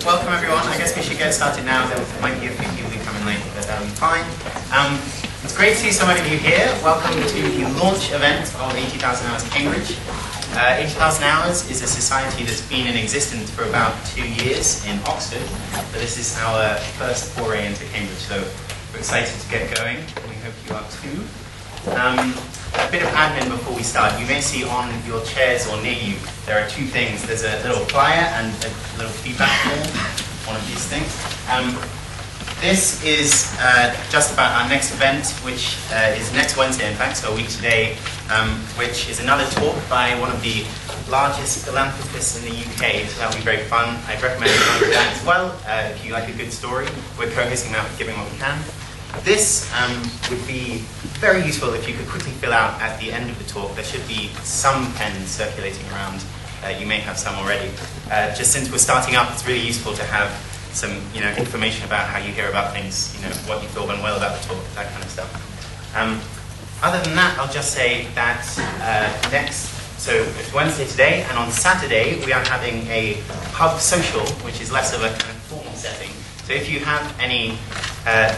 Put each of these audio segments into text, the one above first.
Welcome everyone. I guess we should get started now. There might be a few people who come in late, but that'll be fine. It's great to see so many of you here. Welcome to the launch event of 80,000 Hours Cambridge. 80,000 Hours is a society that's been in existence for about 2 years in Oxford, but this is our first foray into Cambridge, so we're excited to get going, and we hope you are too. A bit of admin before we start. You may see on your chairs or near you, there are two things. There's a little flyer and a little feedback form, one of these things. This is just about our next event, which is next Wednesday, in fact, so a week today, which is another talk by one of the largest philanthropists in the UK, so that'll be very fun. I'd recommend coming to that as well, if you like a good story. We're co-hosting that with Giving What We Can. This would be very useful if you could quickly fill out at the end of the talk. There should be some pens circulating around. You may have some already. Just since we're starting up, it's really useful to have some information about how you hear about things, what you feel when well about the talk, that kind of stuff. Other than that, I'll just say that so it's Wednesday today, and on Saturday we are having a pub social, which is less of a kind of formal setting. So if you have any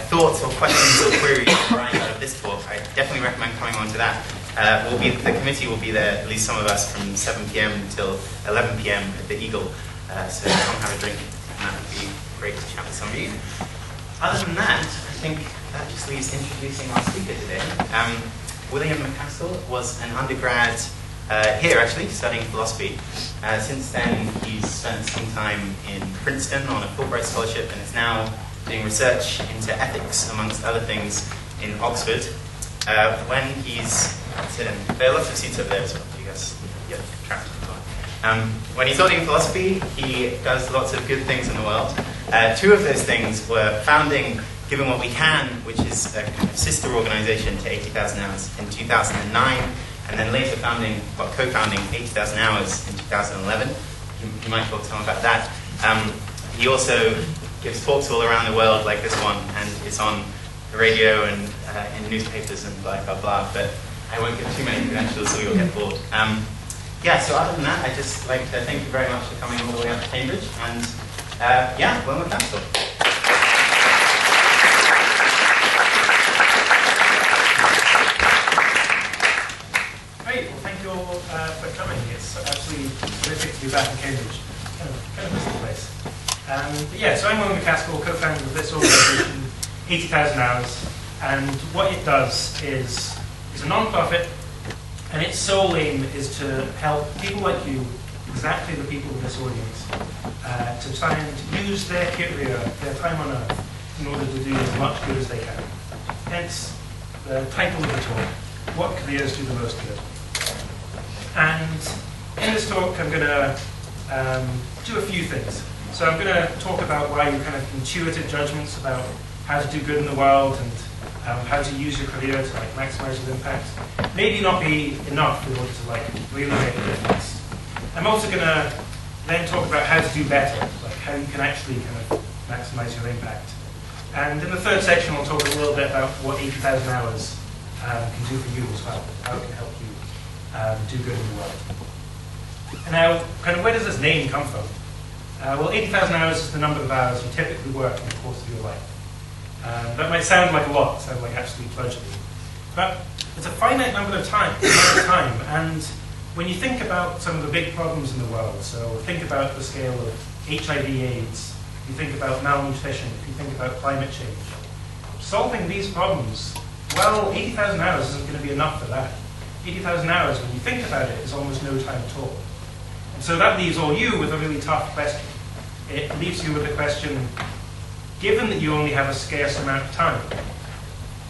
thoughts or questions or queries arising out of this talk, I definitely recommend coming on to that. The committee will be there, at least some of us, from 7 p.m. until 11 p.m. at the Eagle. So come have a drink, and that would be great to chat with some of you. Other than that, I think that just leaves introducing our speaker today. William MacAskill was an undergrad here, actually, studying philosophy. Since then, he's spent some time in Princeton on a Fulbright scholarship and is now doing research into ethics, amongst other things, in Oxford. When he's... there are lots of seats over there as well. You guys get trapped. When he's studying philosophy, he does lots of good things in the world. Two of those things were founding Giving What We Can, which is a kind of sister organization to 80,000 Hours in 2009, and then later co-founding 80,000 Hours in 2011. You might talk some about that. He also gives talks all around the world like this one, and it's on the radio and in newspapers and blah, blah, blah, but I won't give too many credentials so you'll get bored. So other than that, I'd just like to thank you very much for coming all the way up to Cambridge, and William MacAskill. Great, well thank you all for coming. It's absolutely terrific to be back in Cambridge. Kind of miss the place. So I'm William MacAskill, co-founder of this organisation, 80,000 Hours, and what it does is a non-profit, and its sole aim is to help people like you, exactly the people in this audience, to try and use their career, their time on Earth, in order to do as much good as they can. Hence the title of the talk, What Careers Do the Most Good? And in this talk I'm going to do a few things. So I'm going to talk about why you kind of intuitive judgments about how to do good in the world and how to use your career to maximize your impact maybe not be enough in order to really make a difference. I'm also going to then talk about how to do better, how you can actually kind of maximize your impact. And in the third section I'll talk a little bit about what 80,000 Hours can do for you as well, how it can help you do good in the world. And now, kind of where does this name come from? 80,000 hours is the number of hours you typically work in the course of your life. That might sound like a lot, sound like absolute drudgery. But it's a finite number of time, and when you think about some of the big problems in the world, so think about the scale of HIV/AIDS, you think about malnutrition, you think about climate change, solving these problems, 80,000 hours isn't going to be enough for that. 80,000 hours, when you think about it, is almost no time at all. And so that leaves all you with a really tough question. It leaves you with the question, given that you only have a scarce amount of time,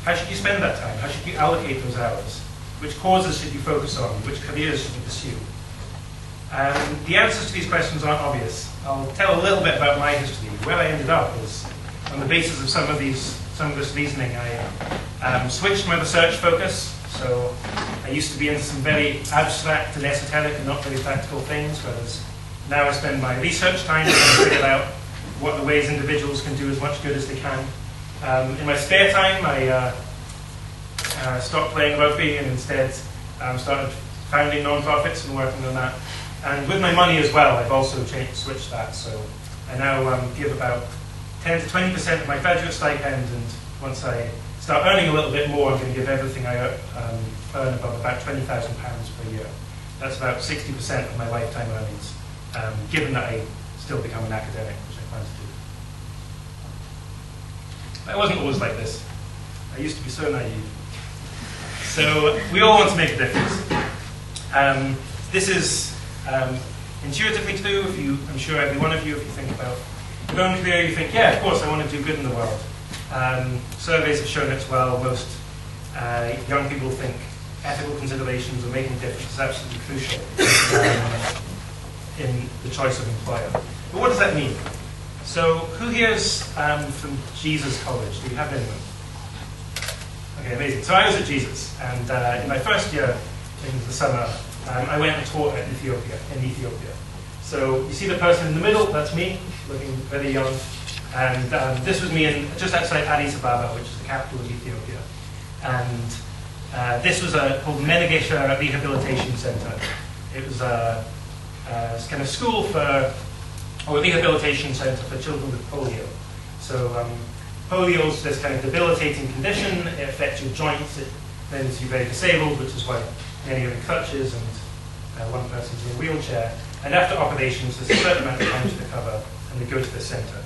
how should you spend that time? How should you allocate those hours? Which causes should you focus on? Which careers should you pursue? The answers to these questions aren't obvious. I'll tell a little bit about my history. Where I ended up is, on the basis of some of this reasoning, I switched my research focus. So I used to be into some very abstract and esoteric and not very practical things, whereas now I spend my research time trying to figure out what the ways individuals can do as much good as they can. In my spare time, I stopped playing rugby and instead started founding non-profits and working on that. And with my money as well, I've also switched that. So I now give about 10 to 20% of my graduate stipend, and once I start earning a little bit more, I'm going to give everything I earn above about £20,000 per year. That's about 60% of my lifetime earnings, given that I still become an academic, which I plan to do. I wasn't always like this. I used to be so naive. So we all want to make a difference. This is intuitively true. I'm sure every one of you, if you think about your own career, you think, yeah, of course, I want to do good in the world. Surveys have shown it as well. Most young people think ethical considerations or making a difference is absolutely crucial in the choice of employer. But what does that mean? So who here is from Jesus College? Do you have anyone? Okay, amazing. So I was at Jesus, and in my first year in the summer, I went and taught in Ethiopia. So you see the person in the middle, that's me, looking very young. And this was me just outside Addis Ababa, which is the capital of Ethiopia. And this was called Menegesha Rehabilitation Center. It was a kind of school or a rehabilitation center for children with polio. So polio is this kind of debilitating condition. It affects your joints. It renders you very disabled, which is why many are in crutches and one person's in a wheelchair. And after operations, there's a certain amount of time to recover, and they go to this center.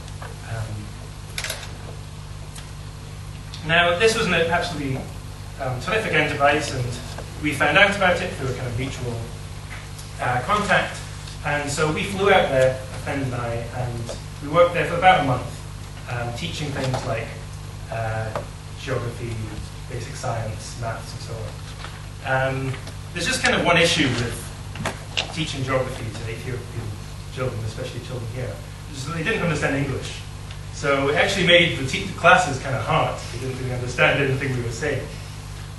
Now, this was an absolutely terrific enterprise, and we found out about it through a kind of mutual contact. And so we flew out there, a friend and I, and we worked there for about a month, teaching things like geography, basic science, maths, and so on. There's just kind of one issue with teaching geography to Ethiopian children, especially children here, which is that they didn't understand English. So it actually made the classes kind of hard. They didn't really understand anything we were saying.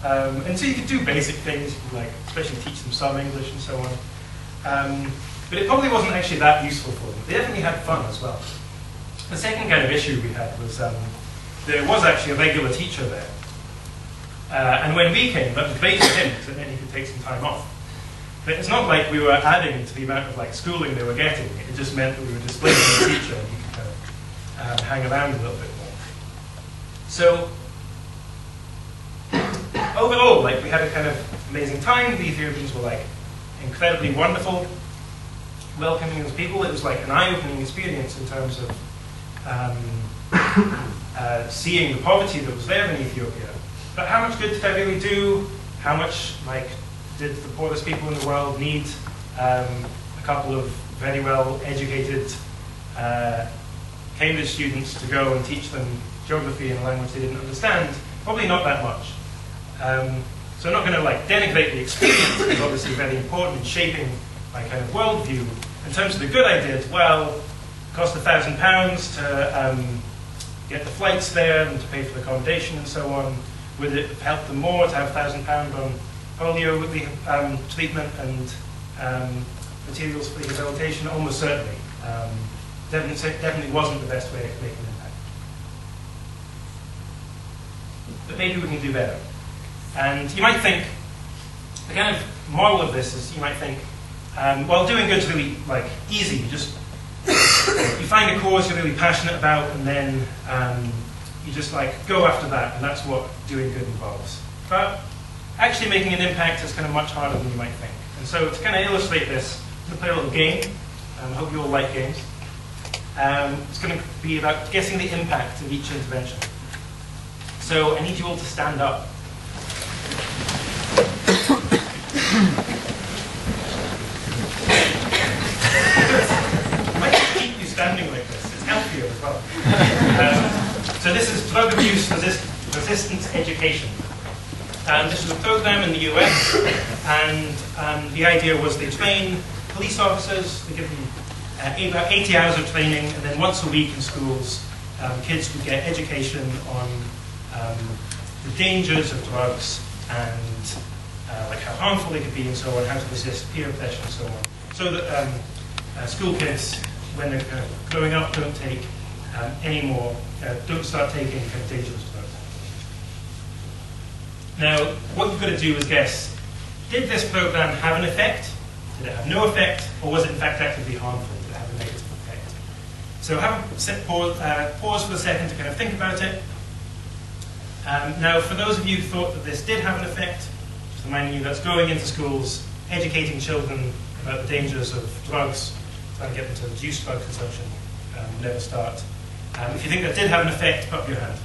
And so you could do basic things, you could especially teach them some English and so on. But it probably wasn't actually that useful for them. They definitely had fun as well. The second kind of issue we had was there was actually a regular teacher there. And when we came, that was great for him, because it meant he could take some time off. But it's not like we were adding to the amount of schooling they were getting. It just meant that we were displacing the teacher, and he could kind of hang around a little bit more. So overall, we had a kind of amazing time. The Ethiopians were incredibly wonderful, welcoming as people. It was an eye-opening experience in terms of seeing the poverty that was there in Ethiopia. But how much good did that really do? How much did the poorest people in the world need a couple of very well-educated Cambridge students to go and teach them geography in a language they didn't understand? Probably not that much. So I'm not going to denigrate the experience. It's obviously very important in shaping my kind of worldview. In terms of the good I did, well, it cost £1,000 to get the flights there and to pay for the accommodation and so on. Would it have helped them more to have £1,000 on polio treatment and materials for rehabilitation? Almost certainly. Definitely wasn't the best way to make an impact. But maybe we can do better. And you might think, the kind of moral of this is, you might think, well, doing good's really easy. You find a cause you're really passionate about, and then you just go after that, and that's what doing good involves. But actually making an impact is kind of much harder than you might think. And so to kind of illustrate this, I'm going to play a little game. I hope you all like games. It's going to be about guessing the impact of each intervention. So I need you all to stand up. I might keep you standing like this. It's healthier as well. So this is drug abuse resistance education. This was a program in the US, and the idea was they train police officers, they give them about 80 hours of training, and then once a week in schools, kids would get education on the dangers of drugs and how harmful they could be and so on, how to resist peer pressure and so on. So that school kids, when they're growing up, don't take don't start taking kind of dangerous drugs. Now, what you've got to do is guess, did this program have an effect? Did it have no effect, or was it in fact actively harmful? Did it have a negative effect? So have a pause for a second to kind of think about it. Now, for those of you who thought that this did have an effect, just reminding you that's going into schools, educating children about the dangers of drugs, trying to get them to reduce drug consumption, never start. If you think that did have an effect, put up your hand.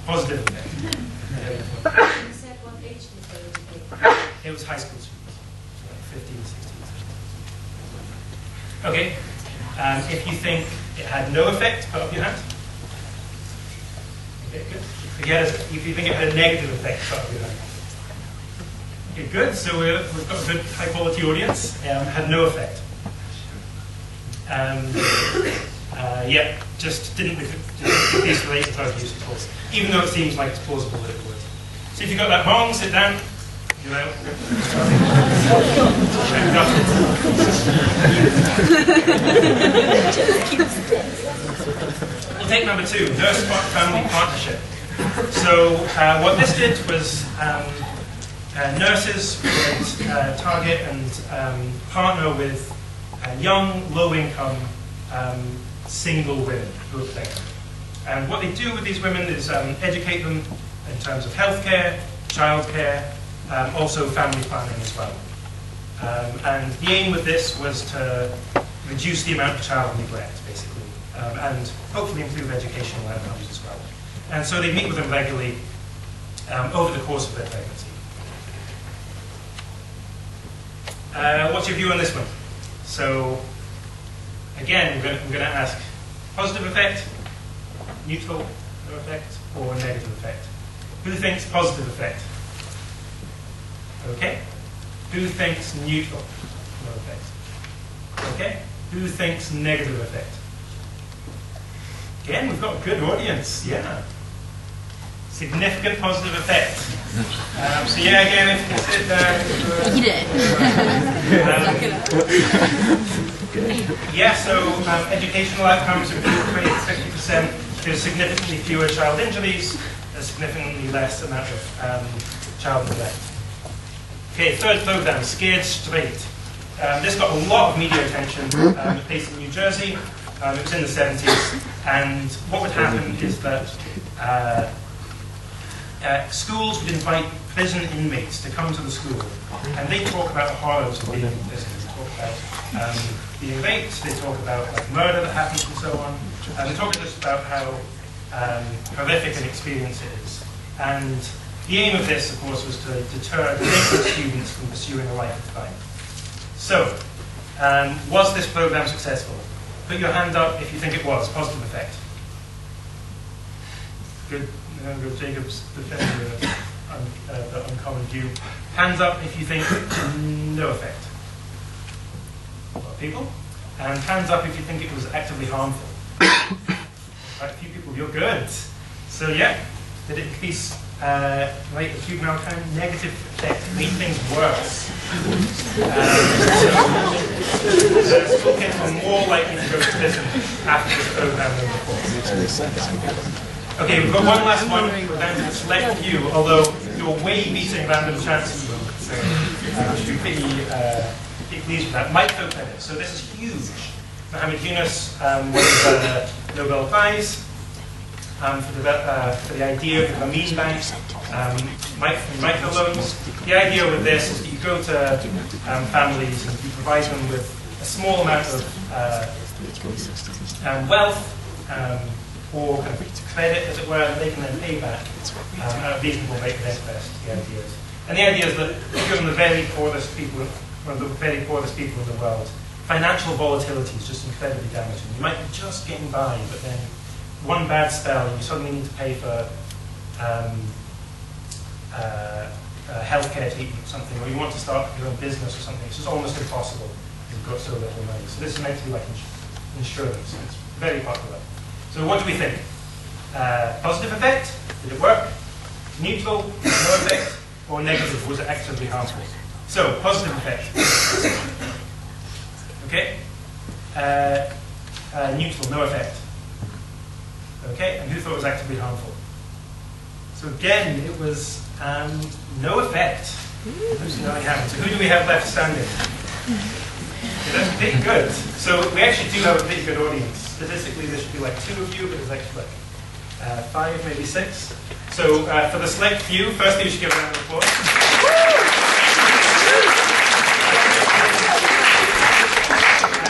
Positive effect. You said what age did they educate? It was high school students, so like 15, 16. Okay. If you think it had no effect, put up your hand. Okay, good. If you think it had a negative effect, put up your hand. Okay, good. So we've got a good high quality audience. Had no effect. Yeah, just didn't increase the rate of drug use, of course, even though it seems like it's plausible that it would. So if you got that wrong, sit down. You're out. We'll take number 2, nurse-family partnership. So what this did was nurses would target and partner with young, low-income single women who are pregnant. And what they do with these women is educate them in terms of healthcare, childcare, also family planning as well. And the aim with this was to reduce the amount of child neglect, basically, and hopefully improve educational outcomes as well. And so they meet with them regularly over the course of their pregnancy. What's your view on this one? So, again, we're going to ask positive effect, neutral, no effect, or negative effect. Who thinks positive effect? Okay. Who thinks neutral? No effect. Okay. Who thinks negative effect? Again, we've got a good audience. Yeah. Significant positive effect. So yeah, again, if you can sit there. Eat it. Yeah, so educational outcomes improve 20 to 50%. There's significantly fewer child injuries. There's significantly less amount of child neglect. Okay, third program, Scared Straight. This got a lot of media attention. It's based in New Jersey. It was in the 70s. And what would happen is that schools would invite prison inmates to come to the school. And they talk about the horrors of being in prison. They talk about being raped. They talk about like, murder that happens and so on. They talk just about how horrific an experience it is. And the aim of this, of course, was to deter delinquent students from pursuing a life of crime. So, was this program successful? Put your hand up if you think it was. Positive effect. Good. Jacob's defending the uncommon view. Hands up if you think no effect. A lot of people. And hands up if you think it was actively harmful. Quite a few people. You're good. So yeah, did it increase rate of juvenile crime? Negative effect. Made things worse. School kids were more likely to go to prison after this program than before. Okay, we've got one last one. We're down to the select few, although you're way beating random chances. So I should be pretty pleased with that. Microcredit. So this is huge. Mohammed Yunus won the Nobel Prize for the idea of the Amin Bank, microloans. The idea with this is that you go to families and you provide them with a small amount of wealth, or kind of credit, as it were, and they can then pay back at a reasonable rate of interest, the idea is. And the idea is that if you're one of the very poorest people, one of the very poorest people in the world, financial volatility is just incredibly damaging. You might be just getting by, but then one bad spell, you suddenly need to pay for healthcare treatment or something, or you want to start your own business or something. It's just almost impossible if you've got so little money. So this is meant to be like insurance. It's very popular. So what do we think? Positive effect? Did it work? Neutral? No effect? Or negative? Was it actively harmful? So, positive effect. Okay? Neutral, no effect. Okay, and who thought it was actively harmful? So again, it was no effect. Absolutely nothing happened. So who do we have left standing? Okay, that's pretty good. So we actually do have a pretty good audience. Statistically, there should be like 2 of you, but there's actually like 5, maybe 6. So for the select few, firstly, we should give a round of applause.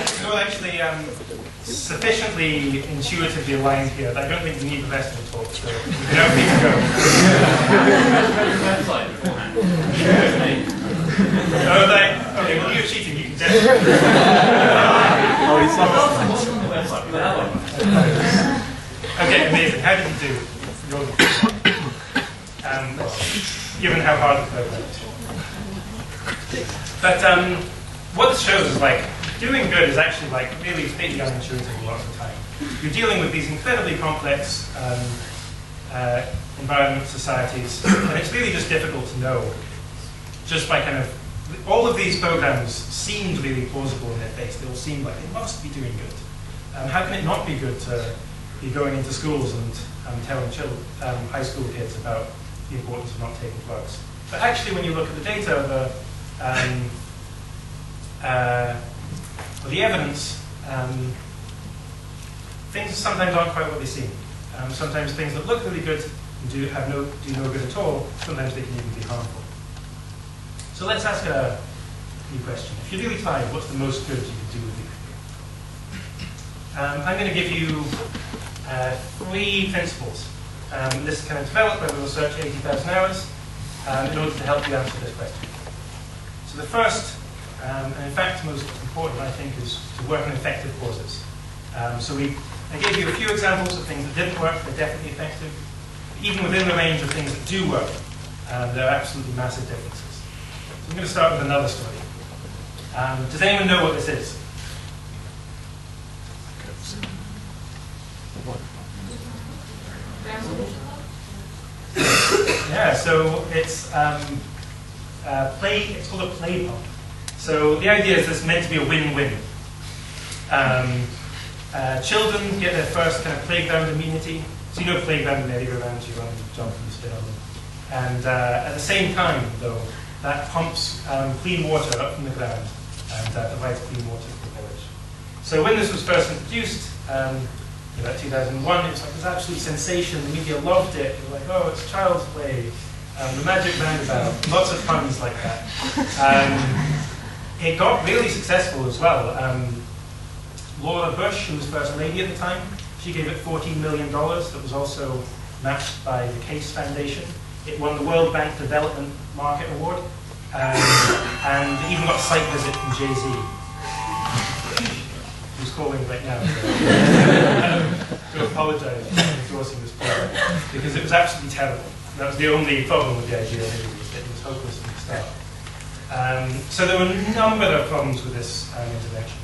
It's all actually sufficiently intuitively aligned here that I don't think we need the rest of the talk, so we don't need to go. Okay, well, you're cheating, you can definitely. Okay, amazing. How did you do? Given how hard the code was. But what this shows is like, doing good is actually like really completely unintuitive a lot of the time. You're dealing with these incredibly complex environments, societies, and it's really just difficult to know. Just by kind of, all of these programs seemed really plausible in their face. They all seemed like they must be doing good. How can it not be good to be going into schools and telling high school kids about the importance of not taking drugs? But actually, when you look at the data, the evidence, things sometimes aren't quite what they seem. Sometimes things that look really good and do no good at all, sometimes they can even be harmful. So let's ask a new question. If you're really tired, what's the most good you can do with your career? I'm going to give you 3 principles. This is kind of developed by the research 80,000 hours in order to help you answer this question. So the first, and in fact most important, I think, is to work on effective causes. I gave you a few examples of things that didn't work, they're definitely effective. Even within the range of things that do work, there are absolutely massive differences. So I'm going to start with another story. Does anyone know what this is? Yeah, so it's it's called a play pump. So the idea is this meant to be a win-win. Children get their first kind of playground immunity. So you know playground and merry-go-rounds, you run, jump, and spin on them. And at the same time, though, that pumps clean water up from the ground and provides clean water to the village. So when this was first introduced, in about 2001, it was like this absolute sensation. The media loved it. They were like, oh, it's child's play. The magic roundabout. Lots of puns like that. It got really successful as well. Laura Bush, who was First Lady at the time, she gave it $14 million. That was also matched by the Case Foundation. It won the World Bank Development Market Award, and even got a site visit from Jay-Z, who's calling right now to apologize for endorsing this program, because it was absolutely terrible. That was the only problem with the idea, really, was that it was hopeless from the start. So there were a number of problems with this intervention.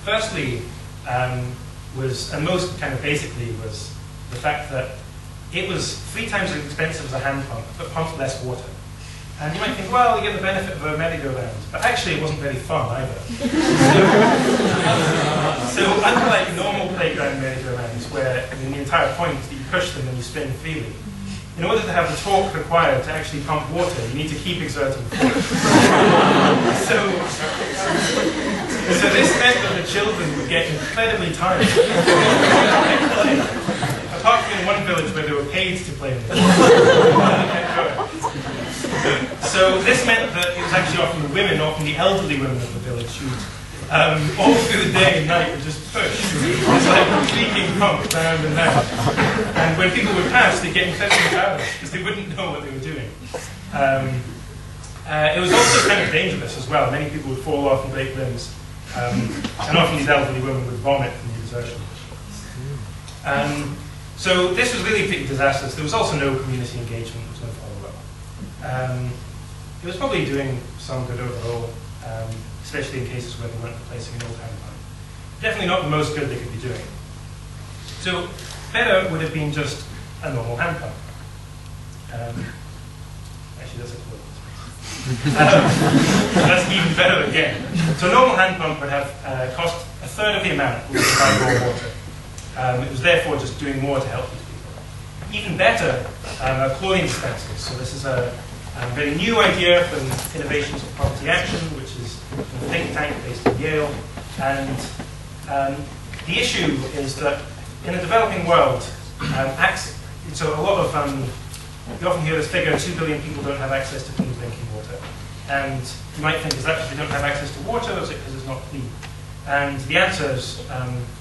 Firstly, and most kind of basically, was the fact that it was 3 times as expensive as a hand pump, but pumped less water. And you might think, well, you get the benefit of a merry-go-round. But actually, it wasn't very fun either. So unlike normal playground merry-go-rounds, where the entire point is that you push them and you spin freely, in order to have the torque required to actually pump water, you need to keep exerting force. So this meant that the children would get incredibly tired. Apart from in one village where they were paid to play in the So this meant that it was actually often the women, often the elderly women of the village, who all through the day and night would just push. It's like a creaking pump round and round. And when people would pass, they'd get incredibly embarrassed because they wouldn't know what they were doing. It was also kind of dangerous as well. Many people would fall off and break limbs. And often these elderly women would vomit from the exertion. So this was really pretty disastrous. There was also no community engagement. There was no follow-up. It was probably doing some good overall, especially in cases where they weren't replacing an old hand pump. Definitely not the most good they could be doing. So better would have been just a normal hand pump. Actually, that's a quote. That's even better again. So a normal hand pump would have cost 1/3 of the amount to provide raw water. It was therefore just doing more to help these people. Even better are chlorine dispensers. So this is a A very new idea from Innovations for Poverty Action, which is a think tank based in Yale. And the issue is that in the developing world, so a lot of, you often hear this figure, 2 billion people don't have access to clean drinking water. And you might think, is that because they don't have access to water, or is it because it's not clean? And the answer is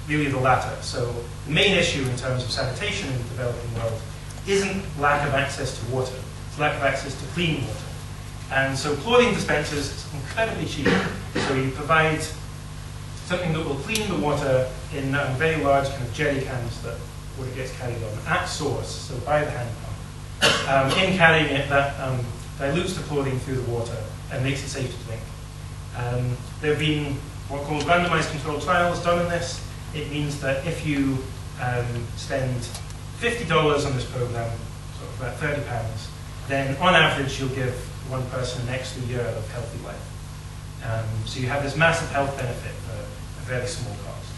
really the latter. So the main issue in terms of sanitation in the developing world isn't lack of access to water, it's lack of access to clean water. And so chlorine dispensers is incredibly cheap. So you provide something that will clean the water in very large kind of jerry cans that water gets carried on at source, so by the hand pump. In carrying it, that dilutes the chlorine through the water and makes it safe to drink. There have been what are called randomized controlled trials done in this. It means that if you spend $50 on this program, so about £30, then on average you'll give one person an extra year of healthy life. So you have this massive health benefit for a very small cost.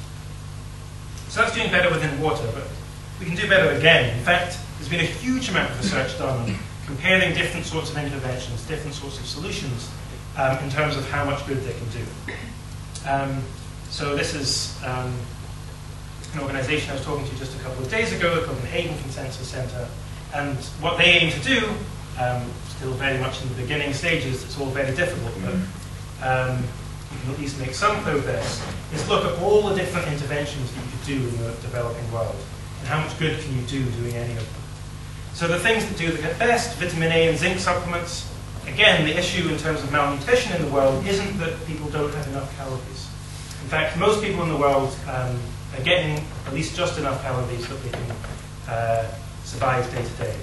So that's doing better within water, but we can do better again. In fact, there's been a huge amount of research done on comparing different sorts of interventions, different sorts of solutions, in terms of how much good they can do. So this is an organization I was talking to just a couple of days ago, the Copenhagen Consensus Center, and what they aim to do, still very much in the beginning stages, it's all very difficult, but you can at least make some progress, is look at all the different interventions that you could do in the developing world, and how much good can you do doing any of them. So the things that do the best, vitamin A and zinc supplements. Again, the issue in terms of malnutrition in the world isn't that people don't have enough calories. In fact, most people in the world are getting at least just enough calories that they can survive day to day.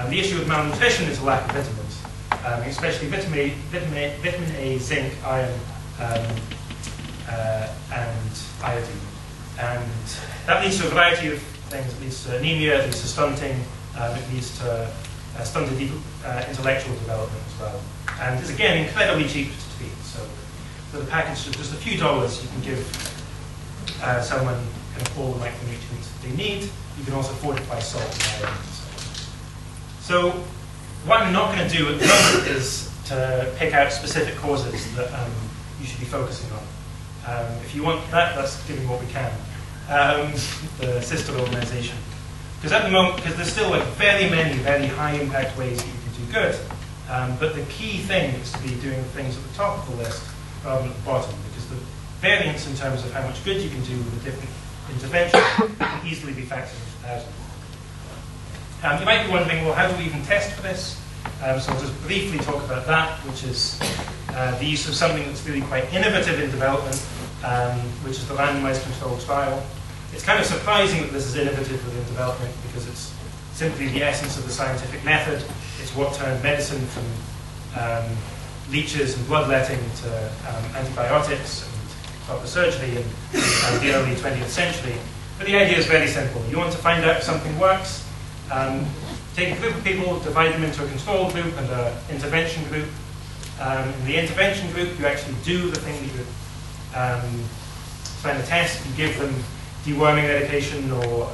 The issue with malnutrition is a lack of vitamins, especially vitamin A, zinc, iron, and iodine. And that leads to a variety of things. It leads to anemia, it leads to stunting, it leads to stunted intellectual development as well. And it's again incredibly cheap to treat. So with a package of just a few dollars, you can give someone kind of all the micronutrients they need. You can also fortify salt and iron. So what I'm not going to do at the moment is to pick out specific causes that you should be focusing on. If you want that, that's giving what we can. The sister organization. Because at the moment, because there's still like very many, very high impact ways that you can do good, but the key thing is to be doing things at the top of the list rather than at the bottom, because the variance in terms of how much good you can do with a different intervention can easily be factored into thousands. You might be wondering, well, how do we even test for this? So I'll just briefly talk about that, which is the use of something that's really quite innovative in development, which is the randomized controlled trial. It's kind of surprising that this is innovative within development because it's simply the essence of the scientific method. It's what turned medicine from leeches and bloodletting to antibiotics and proper surgery in the early 20th century. But the idea is very simple. You want to find out if something works, take a group of people, divide them into a control group and an intervention group. In the intervention group, you actually do the thing that you're trying to test. You give them deworming medication or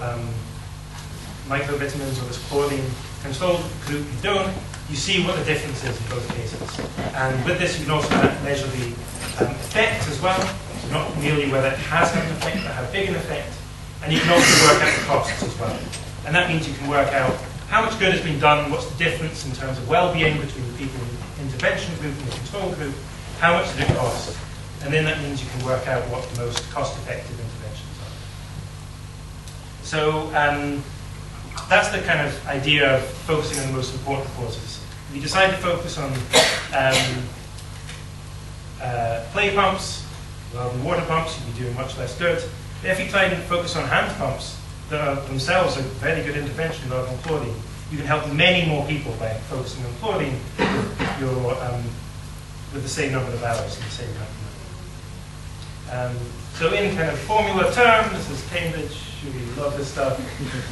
microvitamins or this chlorine. Control group you don't. You see what the difference is in both cases. And with this, you can also measure the effect as well. So not merely whether it has an effect, but how big an effect. And you can also work out the costs as well. And that means you can work out how much good has been done, what's the difference in terms of well-being between the people in the intervention group and the control group, how much did it cost. And then that means you can work out what the most cost-effective interventions are. So that's the kind of idea of focusing on the most important causes. If you decide to focus on clay pumps rather than water pumps, you'd be doing much less good. But if you try to focus on hand pumps, that are themselves a very good intervention rather than chlorine, you can help many more people by focusing on chlorine with the same number of hours and the same amount of money. So in kind of formula terms, this is Cambridge, you really love this stuff.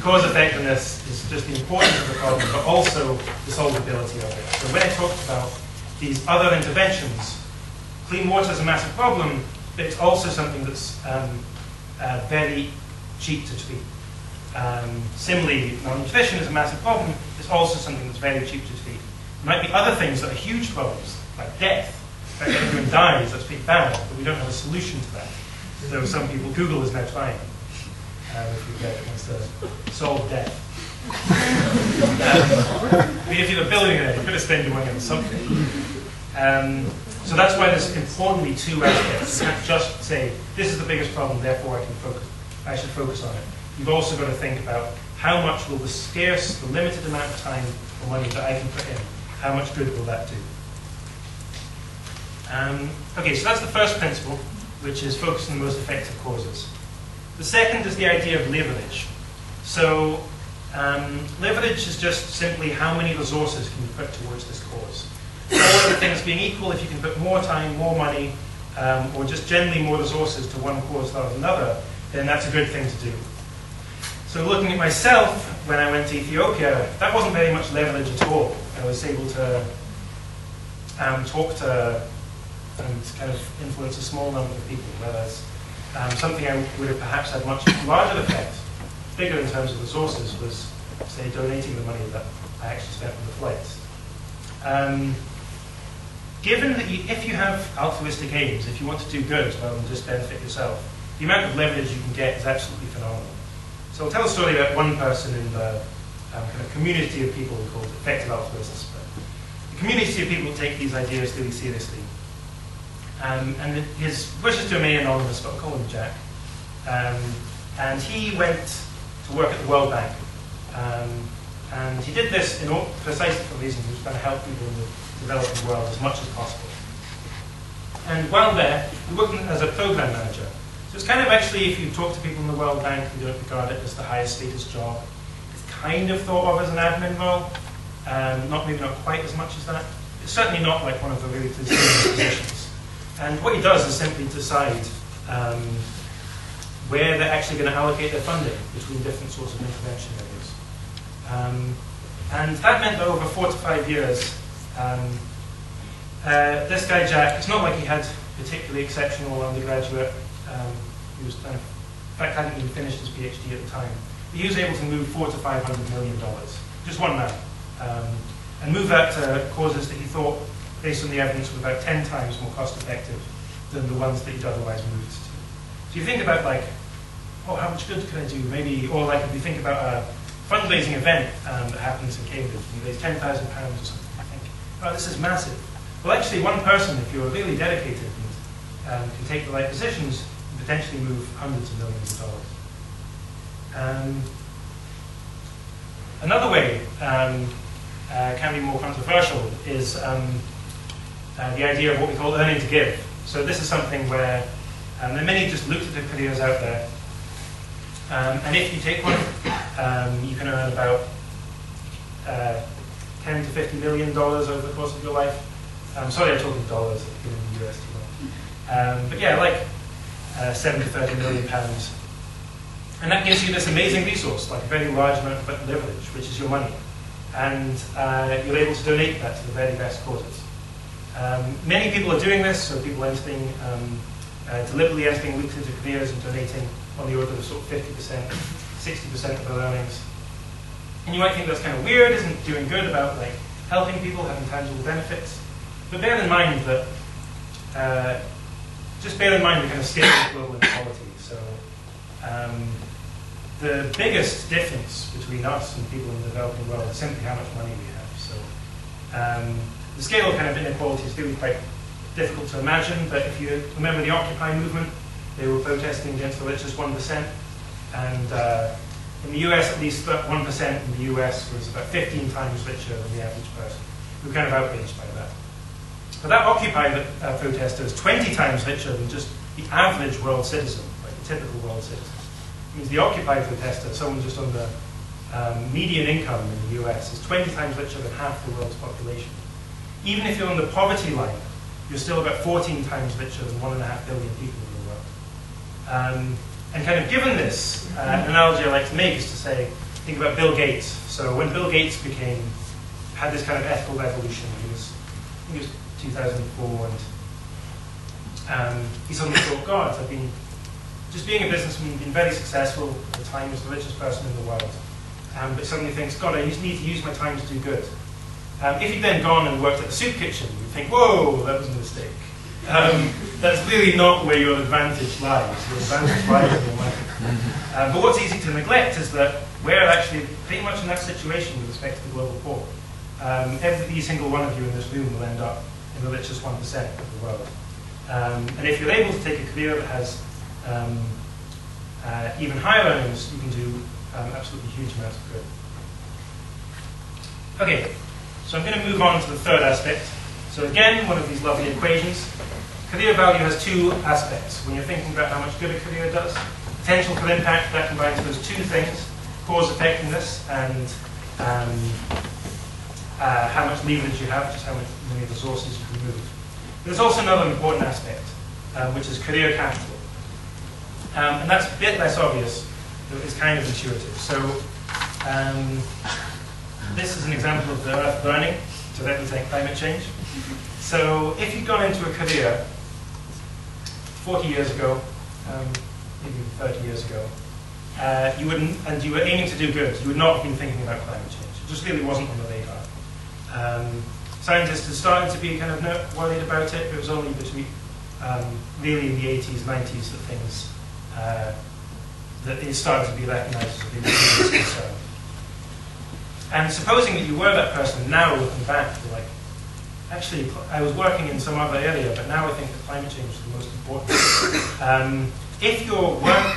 Cause effectiveness is just the importance of the problem, but also the solvability of it. So when I talked about these other interventions, clean water is a massive problem, but it's also something that's very cheap to treat. Similarly, malnutrition is a massive problem. It's also something that's very cheap to treat. There might be other things that are huge problems, like death. In fact, everyone dies, that's pretty bad, but we don't have a solution to that. So some people, Google is now trying, if you wants to solve death. I mean, if you're a billionaire, you've got to spend your money on something. So that's why there's importantly two aspects. You can't just say, this is the biggest problem, therefore I should focus on it. You've also got to think about how much will the scarce, the limited amount of time or money that I can put in, how much good will that do? Okay, so that's the first principle, which is focus on the most effective causes. The second is the idea of leverage. So leverage is just simply how many resources can you put towards this cause. All other things being equal, if you can put more time, more money, or just generally more resources to one cause rather than another, then that's a good thing to do. So looking at myself, when I went to Ethiopia, that wasn't very much leverage at all. I was able to talk to and kind of influence a small number of people, whereas something I would have perhaps had much larger effect, bigger in terms of resources, was, say, donating the money that I actually spent on the flights. Given that if you have altruistic aims, if you want to do good rather than just benefit yourself, the amount of leverage you can get is absolutely phenomenal. So I'll tell a story about one person in the kind of community of people called effective altruists. But the community of people take these ideas really seriously. And his wishes to remain anonymous, but I'll call him Jack. And he went to work at the World Bank. And he did this precisely for the reason he was trying to help people in the developing world as much as possible. And while there, he worked as a program manager. So it's kind of actually, if you talk to people in the World Bank who don't regard it as the highest status job, it's kind of thought of as an admin role. Maybe not quite as much as that. It's certainly not like one of the really prestigious positions. And what he does is simply decide where they're actually going to allocate their funding between different sorts of intervention areas. And that meant that over 4 to 5 years, this guy Jack, it's not like he had particularly exceptional undergraduate, he was in fact hadn't even finished his PhD at the time, but he was able to move $400 to $500 million, just one man, and move that to causes that he thought, based on the evidence, were about 10 times more cost effective than the ones that he'd otherwise moved to. So you think about like, oh, how much good could I do? Maybe, or like if you think about a fundraising event that happens in Cambridge, you raise £10,000 or something, I think, oh, this is massive. Well, actually, one person, if you're really dedicated and can take the right positions, can potentially move hundreds of millions of dollars. Another way can be more controversial is the idea of what we call earning to give. So this is something where there are many just lucrative careers out there. And if you take one, you can earn about $10 to $50 million over the course of your life. Sorry, I'm talking dollars, I've been in the US too long. But yeah, like 7 to 30 million pounds. And that gives you this amazing resource, like a very large amount of leverage, which is your money. And you're able to donate that to the very best causes. Many people are doing this, so people entering, deliberately entering lucrative careers and donating on the order of sort of 50%, 60% of their earnings. And you might think that's kind of weird, isn't doing good about like helping people, having tangible benefits. But bear in mind that, just bear in mind the kind of scale of global inequality. So the biggest difference between us and people in the developing world is simply how much money we have. So the scale of kind of inequality is really quite difficult to imagine, but if you remember the Occupy movement, they were protesting against the richest 1%, and in the US, at least 1% in the US was about 15 times richer than the average person. We were kind of outraged by that. But that Occupy protester is 20 times richer than just the average world citizen, like the typical world citizen. It means the Occupy protester, someone just on the median income in the US, is 20 times richer than half the world's population. Even if you're on the poverty line, you're still about 14 times richer than 1.5 billion people in the world. And kind of given this, an analogy I like to make is to say, think about Bill Gates. So when Bill Gates had this kind of ethical revolution, I think it was 2004, and he suddenly thought, God, I've been, just being a businessman, been very successful, at the time was the richest person in the world, but suddenly thinks, God, I just need to use my time to do good. If you'd then gone and worked at the soup kitchen, you'd think, whoa, that was a mistake. That's really not where your advantage lies. Your advantage lies in your money. But what's easy to neglect is that we're actually pretty much in that situation with respect to the global poor. Every single one of you in this room will end up in the richest 1% of the world. And if you're able to take a career that has even higher earnings, you can do absolutely huge amounts of good. Okay, so I'm going to move on to the third aspect. So again, one of these lovely equations. Career value has two aspects. When you're thinking about how much good a career does, potential for impact, that combines those two things, cause effectiveness and how much leverage you have, just how many resources you can move. There's also another important aspect, which is career capital. And that's a bit less obvious, but it's kind of intuitive. So this is an example of the Earth burning to represent climate change. So if you'd gone into a career 40 years ago, maybe 30 years ago, you wouldn't, and you were aiming to do good, you would not have been thinking about climate change. It just really wasn't on the radar. Scientists had started to be kind of worried about it. It was only between really in the 80s, 90s that things that it started to be recognized as being a serious concern. And supposing that you were that person, now looking back, you're like, actually, I was working in some other area, but now I think that climate change is the most important. If your work,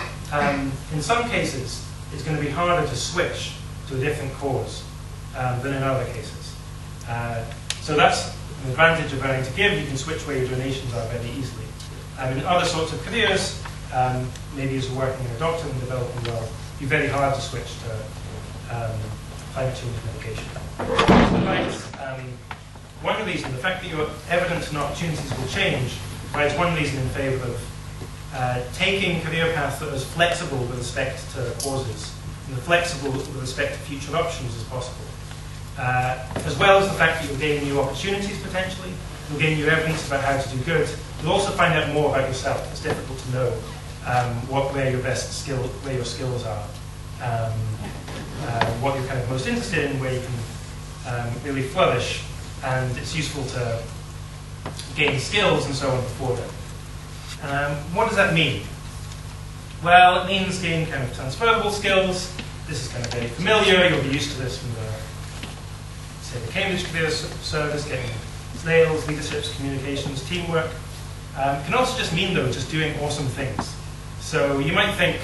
in some cases, it's going to be harder to switch to a different cause than in other cases. So that's an advantage of earning to give. You can switch where your donations are very easily. In other sorts of careers, maybe as you're working in a doctor in the developing world, it'd be very hard to switch to climate change medication. One reason, the fact that your evidence and opportunities will change, provides one reason in favour of taking career paths that are as flexible with respect to causes and flexible with respect to future options as possible. As well as the fact that you'll gain new opportunities potentially, you'll gain new evidence about how to do good. You'll also find out more about yourself. It's difficult to know where your skills are, what you're kind of most interested in, where you can really flourish, and it's useful to gain skills and so on before that. What does that mean? Well, it means gain kind of transferable skills. This is kind of very familiar. You'll be used to this from the Cambridge Career Service, getting sales, leaderships, communications, teamwork. It can also just mean, though, just doing awesome things. So you might think,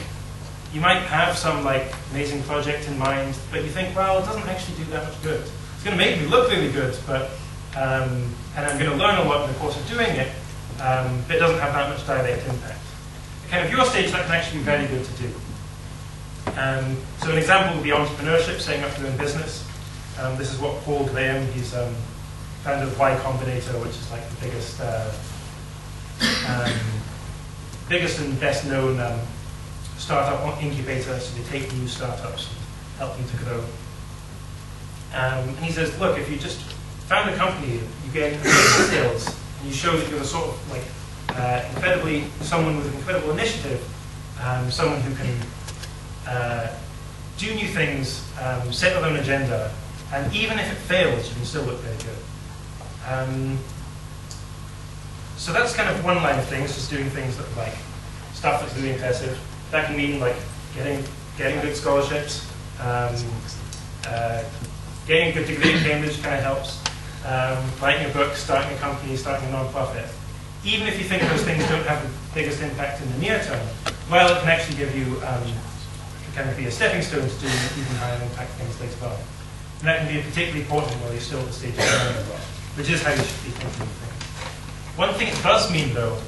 you might have some like amazing project in mind, but you think, well, it doesn't actually do that much good. It's going to make me look really good, but and I'm going to learn a lot in the course of doing it, but it doesn't have that much direct impact. At kind of your stage, that can actually be very good to do. So an example would be entrepreneurship, setting up your own business. This is what Paul Graham, he's founder of Y Combinator, which is like the biggest and best known startup incubator. So they take new startups and help them to grow. And he says, look, if you just found a company, you get amazing skills, and you show that you're a sort of like someone with incredible initiative, someone who can do new things, set their own agenda, and even if it fails, you can still look very good. So that's kind of one line of things, just doing things that like stuff that's really impressive. That can mean like getting good scholarships, getting a good degree at Cambridge kind of helps. Writing a book, starting a company, starting a non-profit. Even if you think those things don't have the biggest impact in the near term, well, it can actually give you kind of be a stepping stone to do even higher impact things later on. And that can be particularly important while you're still at the stage of learning a lot, which is how you should be thinking of things. One thing it does mean, though,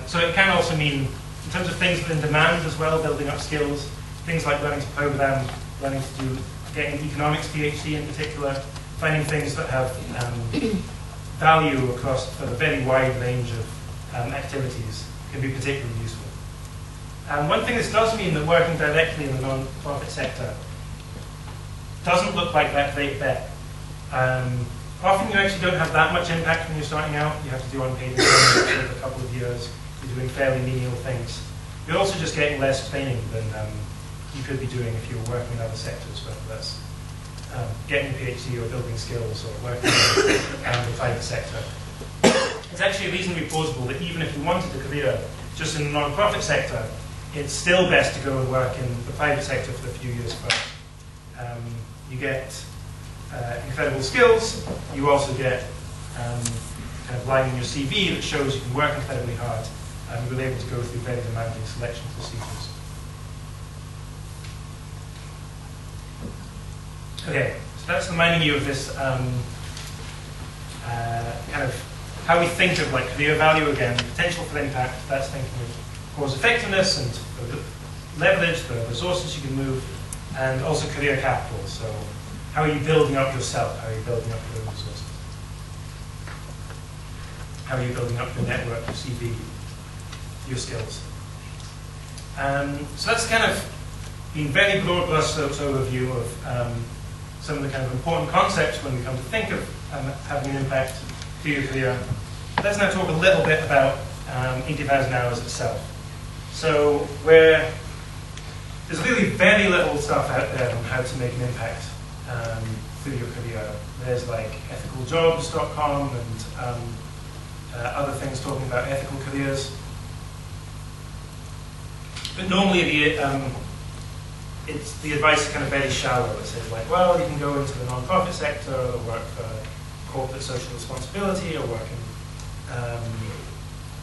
so it can also mean, in terms of things that are in demand as well, building up skills, things like learning to program, learning to do, getting an economics PhD in particular, finding things that have value across a very wide range of activities can be particularly useful. One thing this does mean that working directly in the non-profit sector doesn't look like that great bet. Often you actually don't have that much impact when you're starting out. You have to do unpaid employment for a couple of years. You're doing fairly menial things. You're also just getting less training than you could be doing if you were working in other sectors, whether that's getting a PhD or building skills or working in the private sector. It's actually reasonably plausible that even if you wanted a career just in the non-profit sector, it's still best to go and work in the private sector for a few years first. You get incredible skills. You also get kind of line in your CV that shows you can work incredibly hard and you're able to go through very demanding selection procedures. Okay, so that's reminding you of this kind of how we think of like career value again, potential for impact. That's thinking of cause effectiveness and the leverage, the resources you can move, and also career capital. So how are you building up yourself? How are you building up your own resources? How are you building up your network, your CV, your skills? So that's kind of been very broad brushstrokes overview of some of the kind of important concepts when we come to think of having an impact to your career. Let's now talk a little bit about 80,000 hours itself. So there's really very little stuff out there on how to make an impact through your career. There's like ethicaljobs.com and other things talking about ethical careers. But normally the advice is kind of very shallow. It says like, well, you can go into the non-profit sector or work for corporate social responsibility or work in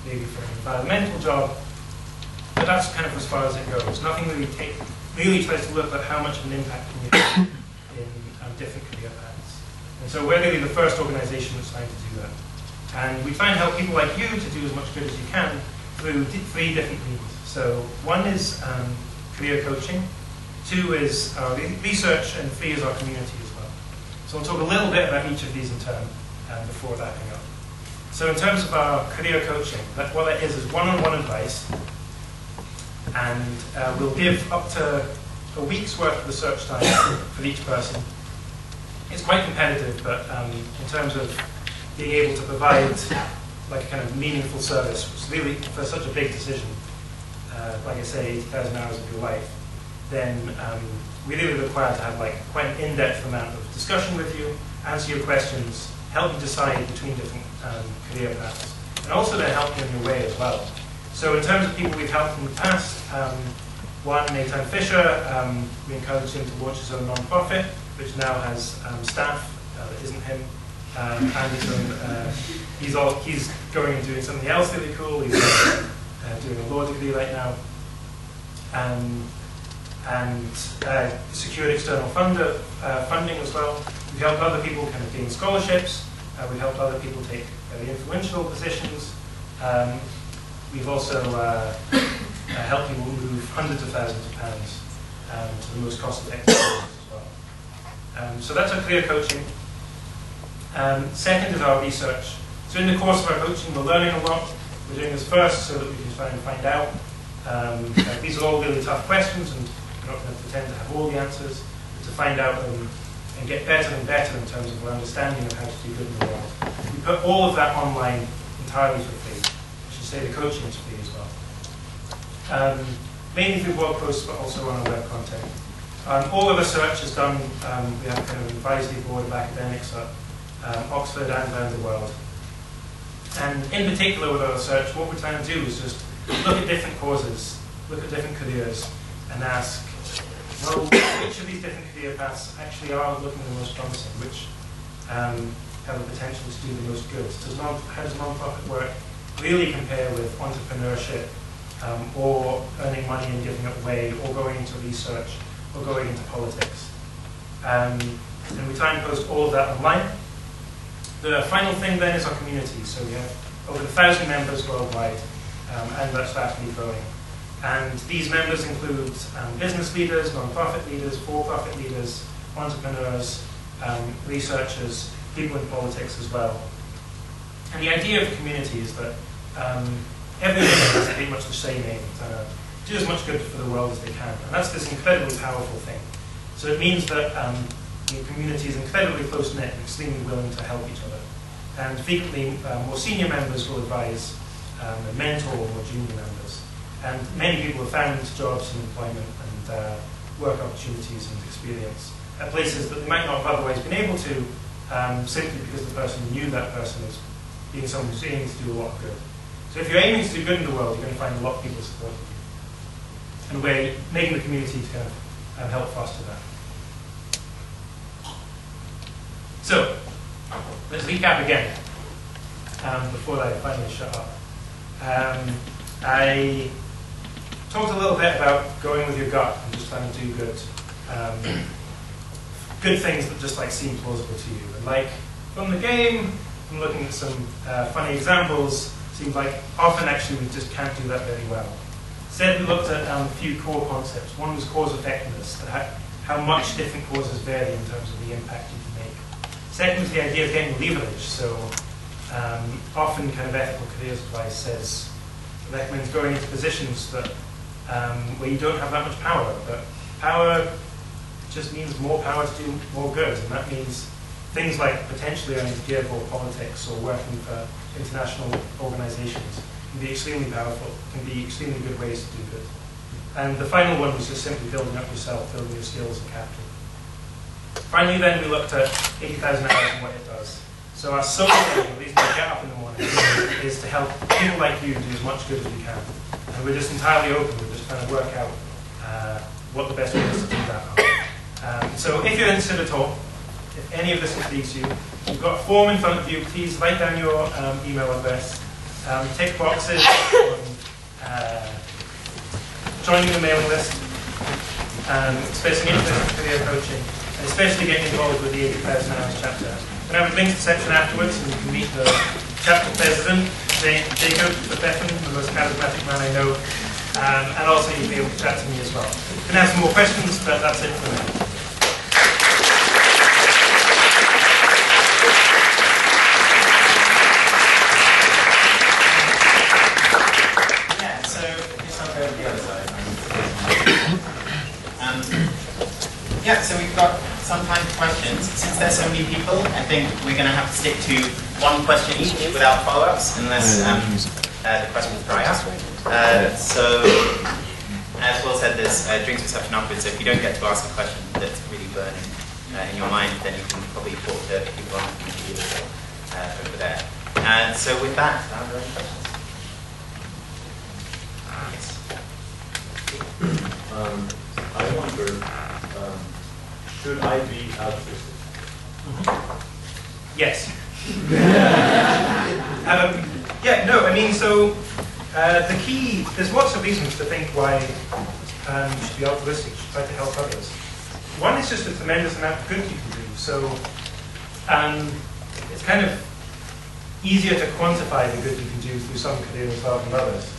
maybe for an environmental job. But that's kind of as far as it goes. Nothing really tries to look at how much of an impact can you have in different career paths. And so we're really the first organization that's trying to do that. And we try and help people like you to do as much good as you can through 3 different means. So 1 is career coaching, 2 is our research, and 3 is our community as well. So I'll talk a little bit about each of these in turn before wrapping up. So in terms of our career coaching, what that is one-on-one advice, and we'll give up to a week's worth of research time for each person. It's quite competitive, but in terms of being able to provide like a kind of meaningful service, which really for such a big decision, like I say, 80,000 hours of your life, then we really require to have like quite an in-depth amount of discussion with you, answer your questions, help you decide between different career paths, and also to help you in your way as well. So in terms of people we've helped in the past, one, Nathan Fisher, we encouraged him to launch his own non-profit, which now has staff that isn't him. And he's going and doing something else really cool. He's doing a law degree right now. And secured external funding as well. We've helped other people kind of gain scholarships. We've helped other people take very influential positions. We've also helped people move hundreds of thousands of pounds to the most cost-effective places as well. So that's our career coaching. Second is our research. So in the course of our coaching, we're learning a lot. We're doing this first so that we can try and find out. These are all really tough questions, and we're not going to pretend to have all the answers, but to find out them and get better and better in terms of our understanding of how to do good in the world. We put all of that online entirely for free. I should say the coaching is free as well. Mainly through blog posts, but also on our web content. All the research is done. We have kind of an advisory board of academics at Oxford and around the world. And in particular with our research, what we're trying to do is just look at different causes, look at different careers, and ask, well, which of these different career paths actually are looking the most promising, which have the potential to do the most good? How does non-profit work really compare with entrepreneurship, or earning money and giving it away, or going into research, or going into politics? And we try and post all of that online. The final thing then is our community. So we have over 1,000 members worldwide, and that's rapidly growing. And these members include business leaders, non-profit leaders, for-profit leaders, entrepreneurs, researchers, people in politics as well. And the idea of the community is that everyone has pretty much the same aim, to do as much good for the world as they can. And that's this incredibly powerful thing. So it means that the community is incredibly close-knit and extremely willing to help each other. And frequently, more senior members will advise and mentor more junior members. And many people have found jobs and employment and work opportunities and experience at places that they might not have otherwise been able to, simply because the person who knew that person as being someone who's aiming to do a lot of good. So if you're aiming to do good in the world, you're going to find a lot of people supporting you. And we're making the community to kind of help foster that. So, let's recap again, before I finally shut up. I talked a little bit about going with your gut and just trying to do good. Good things that just like seem plausible to you. And like from the game, from looking at some funny examples, seems like often actually we just can't do that very well. Instead, we looked at a few core concepts. One was cause effectiveness, how much different causes vary in terms of the impact you can make. Second was the idea of getting leverage. So often kind of ethical careers advice says, recommends going into positions that where you don't have that much power, but power just means more power to do more good, and that means things like potentially earning geopolitical politics or working for international organizations can be extremely powerful, can be extremely good ways to do good. And the final one was just simply building up yourself, building your skills and capital. Finally then, we looked at 80,000 hours and what it does. So our sole aim, the reason I get up in the morning, is to help people like you do as much good as we can. And we're just entirely open, we're just trying to work out what the best way is to do that are. So if you're interested at all, if any of this intrigues you, you've got a form in front of you. Please write down your email address. Tick boxes on joining the mailing list, expressing interest in career coaching, and especially getting involved with the 80,000 hours chapter. We're going to have a links section afterwards, and you can meet the chapter president, Jacob Beffen, the most charismatic man I know, and also you'll be able to chat to me as well. We're going to have some more questions, but that's it for now. Yeah, so we've got some time for questions. Since there's so many people, I think we're going to have to stick to one question each without follow-ups, unless the questions dry up. So, as Will said, there's drinks reception afterwards, so if you don't get to ask a question that's really burning in your mind, then you can probably talk to people on the computer over there. So with that, are there any questions? Yes. I wonder, should I be altruistic? Yes. So the key, there's lots of reasons to think why you should be altruistic, you should try to help others. One is just a tremendous amount of good you can do. So it's kind of easier to quantify the good you can do through some careers rather than others.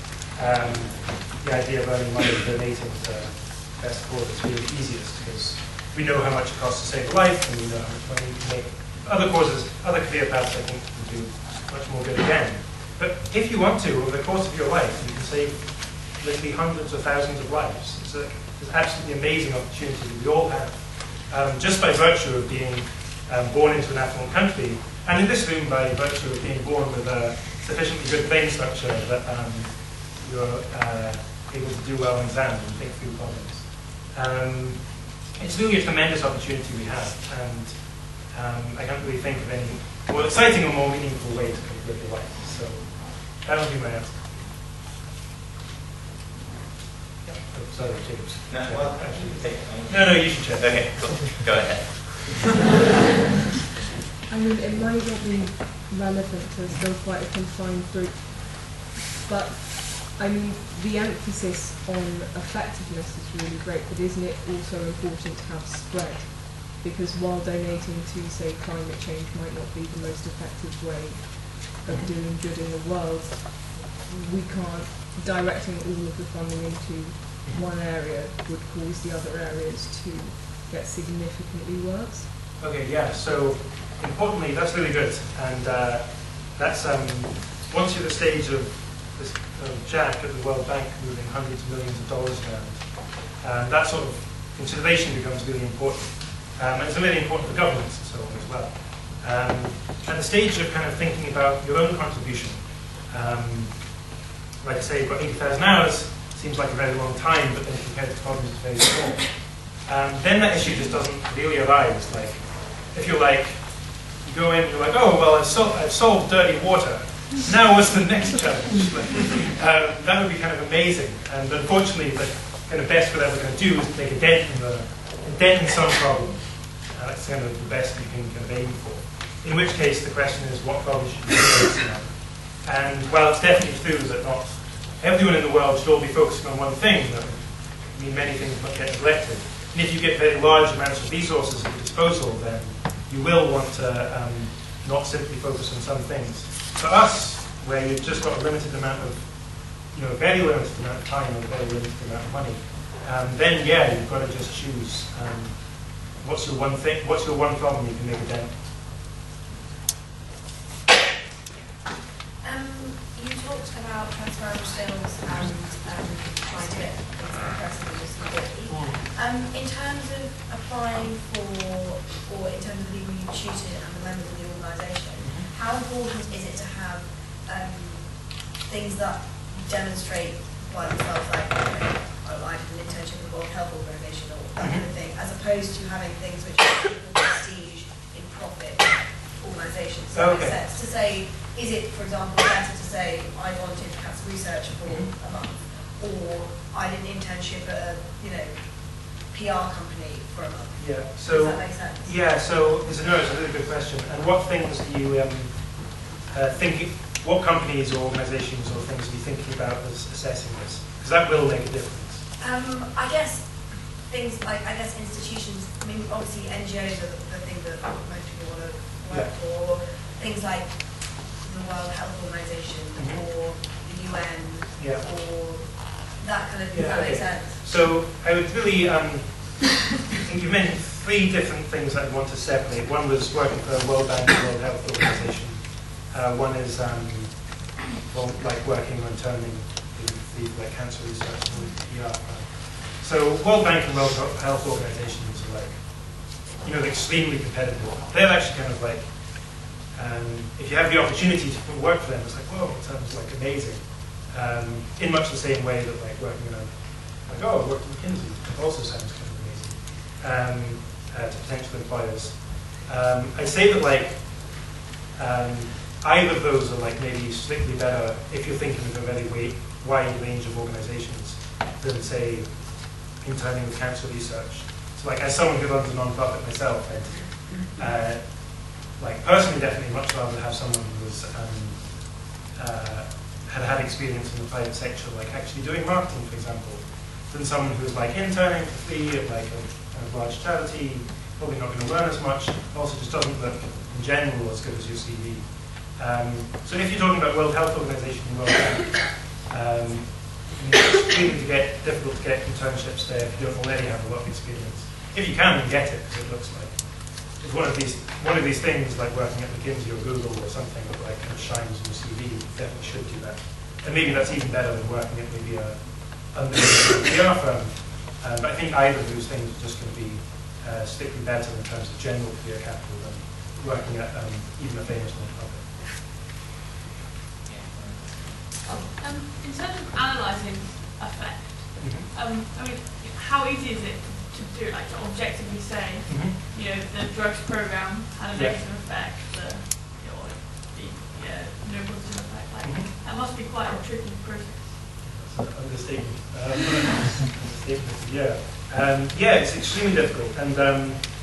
The idea of earning money donating to best cause is really easiest because we know how much it costs to save a life, and we know how much money we can make. Other causes, other career paths, I think, can do much more good again. But if you want to, over the course of your life, you can save literally hundreds of thousands of lives. It's an absolutely amazing opportunity that we all have, just by virtue of being born into an affluent country, and in this room by virtue of being born with a sufficiently good brain structure that you're able to do well in exams and think through problems. It's really a tremendous opportunity we have, and I can't really think of any more exciting or more meaningful way to live your life. So that would be my answer. Oh, sorry, James. No, you should check. Okay, cool. Go ahead. I mean, it might not be relevant to still quite a confined group, but I mean, the emphasis on effectiveness is really great, but isn't it also important to have spread? Because while donating to, say, climate change might not be the most effective way of doing good in the world, we can't, directing all of the funding into one area would cause the other areas to get significantly worse. Okay, yeah, so importantly, that's really good. And that's, once you're at the stage of this Jack at the World Bank moving hundreds of millions of dollars around, that sort of consideration becomes really important. And it's really important for governments and so on as well. At the stage of kind of thinking about your own contribution, like I say, you've got 80,000 hours, seems like a very long time, but then compared to problems, it's very small. then that issue just doesn't really arise. Like, if you're like, you go in, you're like, oh, well, I've solved dirty water. Now what's the next challenge? That would be kind of amazing. And unfortunately, the kind of best we're ever going to do is make a dent in some problem. That's kind of the best you can kind of aim for. In which case, the question is, what problem should you be focusing on? And while it's definitely true that not everyone in the world should all be focusing on one thing, that would mean many things might get neglected. And if you get very large amounts of resources at your disposal, then you will want to not simply focus on some things. For us, where you've just got a limited amount of, a very limited amount of time and a very limited amount of money, then yeah, you've got to just choose what's your one problem you can make a dent. You talked about transferable skills and trying to get things progressively with stability. In terms of applying or in terms of being tutored and the members of the organisation, how important is it to have things that demonstrate by themselves, like, I did an internship with the World Health Organization or that kind of thing, as opposed to having things which are prestige in profit organisations? So it makes sense to say, is it, for example, better to say I volunteered for cancer research for a month, or I did an internship at a PR company for a month? Yeah. So does that make sense? Yeah. So it's a really good question. And what things do you think? What companies or organisations or things are you thinking about as assessing this? Because that will make a difference. I guess things like, institutions, I mean, obviously NGOs are the thing that most people want to work for, or things like the World Health Organization or the UN or that kind of thing. Does that make sense? So I would really, I think you mentioned 3 different things I'd want to separate. One was working for the World Bank and World Health Organization. One is working on turning the cancer research into PR. So World Bank and World Health Organizations are extremely competitive. They're actually kind of like, if you have the opportunity to work for them, it's like, whoa, it sounds like amazing. In much the same way that working in I worked at McKinsey, it also sounds kind of amazing to potential employers. I'd say that either of those are maybe slightly better if you're thinking of a very wide range of organizations than, say, interning with cancer research. So as someone who runs a non-profit myself, I'd personally definitely much rather have someone who was had experience in the private sector, actually doing marketing, for example, than someone who's interning for free at a large charity, probably not going to learn as much, also just doesn't look in general as good as your CV. So if you're talking about World Health Organization and World Bank, it's really difficult to get internships there if you don't already have a lot of experience. If you can, then get it, because it looks like it's one of these things like working at McKinsey or Google or something that kind of shines on your CV. You definitely should do that, and maybe that's even better than working at maybe a PR firm. But I think either of those things are just going to be strictly better in terms of general career capital than working at even a famous non-profit. In terms of analysing effect, I mean, how easy is it to do it, to objectively say, the drugs program had a negative effect, the no positive effect? That must be quite a tricky process. Understatement. It's extremely difficult. And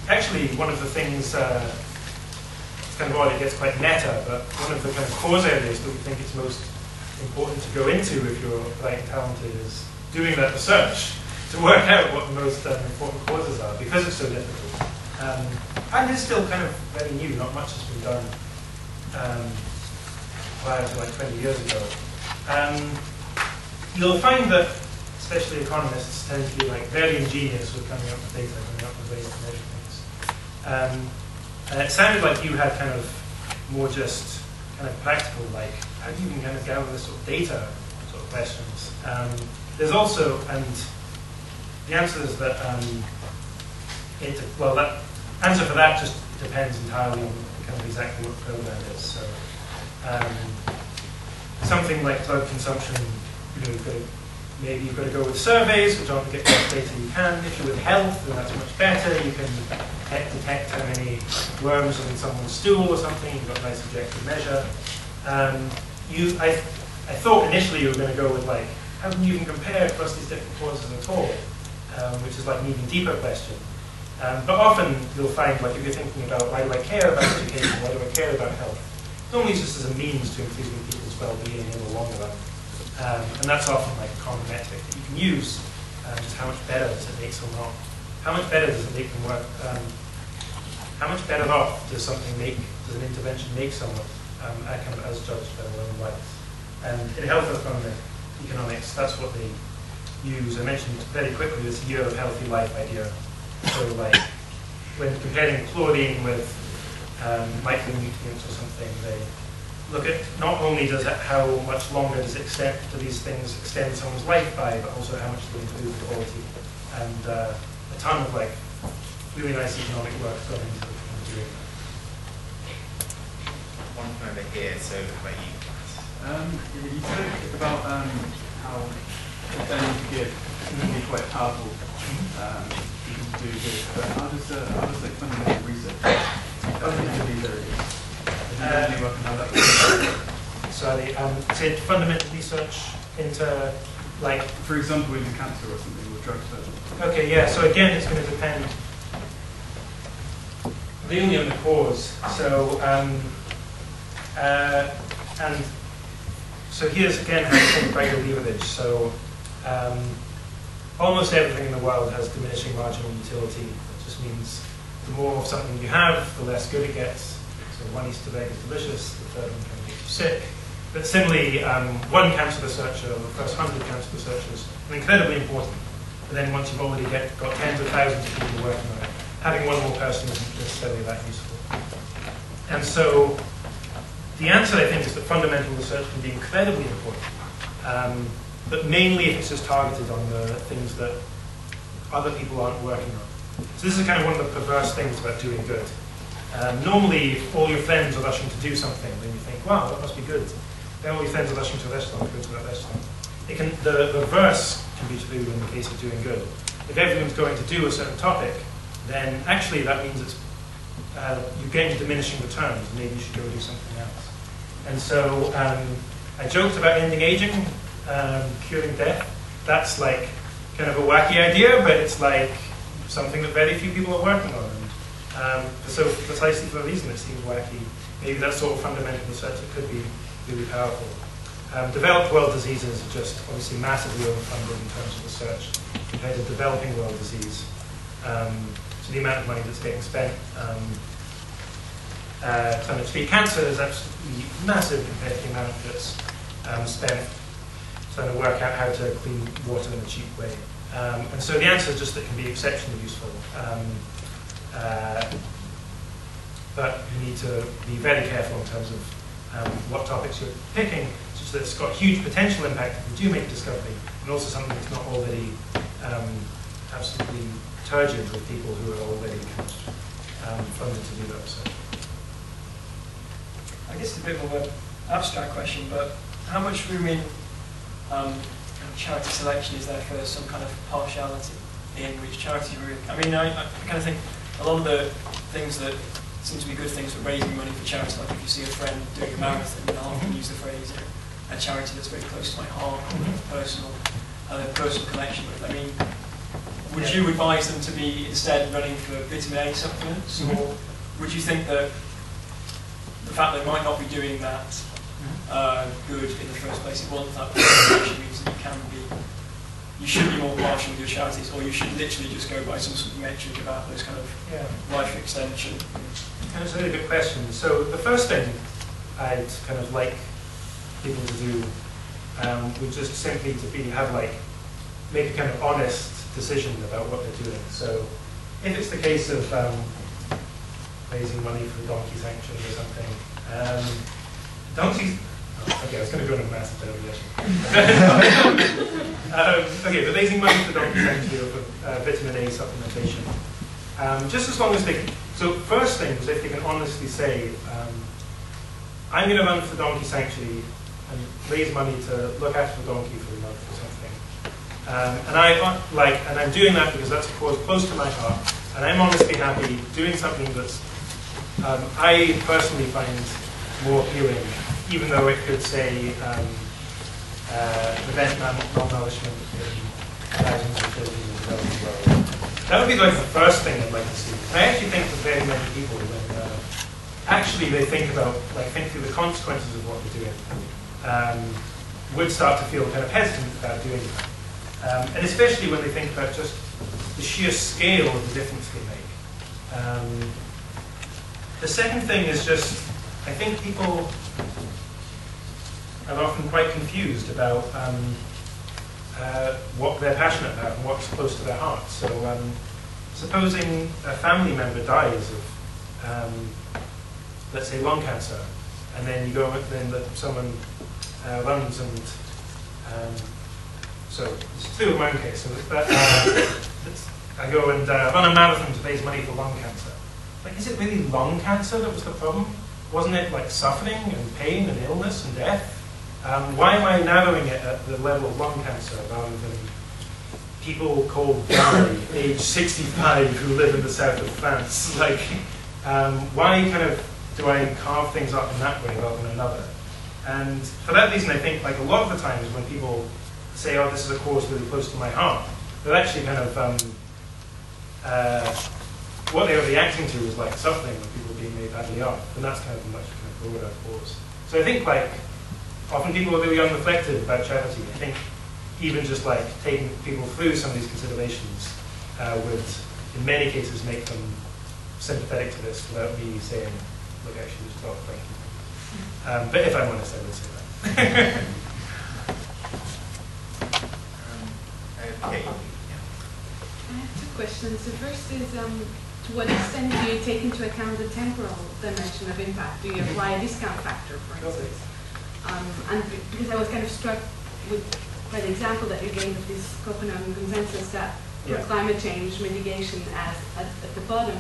actually, one of the things, it's kind of odd, it gets quite meta, but one of the kind of cause areas that we think it's most important to go into if you're talented is doing that research to work out what the most important causes are, because it's so difficult. And it's still kind of very new, not much has been done prior to 20 years ago. You'll find that, especially economists, tend to be very ingenious with coming up with data, coming up with ways to measure things. And it sounded like you had kind of more just kind of practical, how do you even kind of gather this sort of data sort of questions. There's also, and the answer is that that answer for that just depends entirely on kind of exactly what the program is. So something like drug consumption, you've got to maybe you've got to go with surveys, which often get best data you can. If you're with health, then that's much better. You can detect how many worms are in someone's stool or something. You've got a nice objective measure. I thought initially you were going to go with like, how can you even compare across these different causes at all? Which is like an even deeper question. But often you'll find, like, if you're thinking about why do I care about education, why do I care about health, normally it's just as a means to improving people's well-being in the long run. And that's often like a common metric that you can use, just how much better does it make someone, how much better does it make them work, how much better off does something make, does an intervention make someone, as judged by their own lives. And in health economics, that's what they use. I mentioned very quickly this year of healthy life idea. So like, when comparing chlorine with micronutrients or something, they look at not only does it, how much longer does it do these things extend someone's life by, but also how much they improve the quality. And a ton of like really nice economic work gone into doing that. One from over here, so how about you? You said about how learning to give can be quite powerful. Do good, but how does like fundamental research into these areas? Any work on how that works? Sorry, said fundamental research into, like, for example, in cancer or something, or drug therapy. Okay, yeah. So again, it's going to depend really on the cause. So and so here's again how to think about your leverage. So almost everything in the world has diminishing marginal utility. It just means the more of something you have, the less good it gets. So one Easter egg is delicious, the third one can make you sick. But similarly, one cancer researcher, or the first 100 cancer researchers, are incredibly important. But then once you've already got tens of thousands of people working on it, having one more person isn't necessarily that useful. And so the answer, I think, is that fundamental research can be incredibly important. But mainly if it's just targeted on the things that other people aren't working on. So this is kind of one of the perverse things about doing good. Normally, if all your friends are rushing to do something, then you think, wow, that must be good. Then all your friends are rushing to a restaurant, go to that restaurant. The reverse can be true in the case of doing good. If everyone's going to do a certain topic, then actually that means it's you're getting diminishing returns. Maybe you should go do something else. And so I joked about ending aging, curing death. That's like kind of a wacky idea, but it's like something that very few people are working on. And so precisely for a reason it seems wacky. Maybe that sort of fundamental research it could be really powerful. Developed world diseases are just obviously massively overfunded in terms of research compared to developing world disease. So the amount of money that's getting spent trying to treat cancer is absolutely massive compared to the amount that's spent trying to work out how to clean water in a cheap way. And so the answer is just that it can be exceptionally useful. But you need to be very careful in terms of what topics you're picking, such that it's got huge potential impact if you do make a discovery, and also something that's not already absolutely turgid with people who are already funded to do that research. I guess it's a bit of an abstract question, but how much room in charity selection is there for some kind of partiality in which charity really? I mean, I kind of think a lot of the things that seem to be good things for raising money for charity, like if you see a friend doing a marathon, I'll often use the phrase, a charity that's very close to my heart, personal connection with. I mean, would you advise them to be instead running for vitamin A supplements, or would you think that the fact they might not be doing that good in the first place, it wasn't that actually means that you should be more partial with your charities, or you should literally just go by some sort of metric about those kind of life extension? That's a really good question. So the first thing I'd kind of like people to do would just simply to make a kind of honest decision about what they're doing. So if it's the case of raising money for the donkey sanctuary or something, donkeys. Okay, I was going to go into massive derivation. Okay, but raising money for donkey sanctuary or for vitamin A supplementation. Just as long as they can, so first thing is if they can honestly say, I'm going to run for the donkey sanctuary and raise money to look after the donkey for a month or something. And I'm doing that because that's a cause close to my heart, and I'm honestly happy doing something that's I personally find more appealing, even though it could say prevent malnourishment in thousands of children in the developing world. That would be like the first thing I'd like to see. I actually think that very many people, when actually they think through the consequences of what they're doing, would start to feel kind of hesitant about doing that. And especially when they think about just the sheer scale of the difference they make. The second thing is just, I think people are often quite confused about what they're passionate about and what's close to their heart. So supposing a family member dies of, let's say, lung cancer, and then you go and then someone runs and, so it's true in my own case, so I go and run a marathon to raise money for lung cancer. Like, is it really lung cancer that was the problem? Wasn't it like suffering and pain and illness and death? Why am I narrowing it at the level of lung cancer rather than people called Gary, age 65, who live in the south of France? Like, why kind of do I carve things up in that way rather than another? And for that reason, I think like a lot of the times when people say, oh, this is a cause really close to my heart, they're actually kind of, what they were reacting to was like suffering when people were being made badly off, and that's kind of a much kind of broader cause. So I think like, often people are really unreflective about charity. I think even just like taking people through some of these considerations would, in many cases, make them sympathetic to this without me saying, look, actually, just stop, thank you. But if I'm honest, I would say that. Okay. I have two questions. The first is, to what extent do you take into account the temporal dimension of impact? Do you apply a discount factor, for instance? And because I was kind of struck by the example that you gave of this Copenhagen consensus that for climate change mitigation as at the bottom,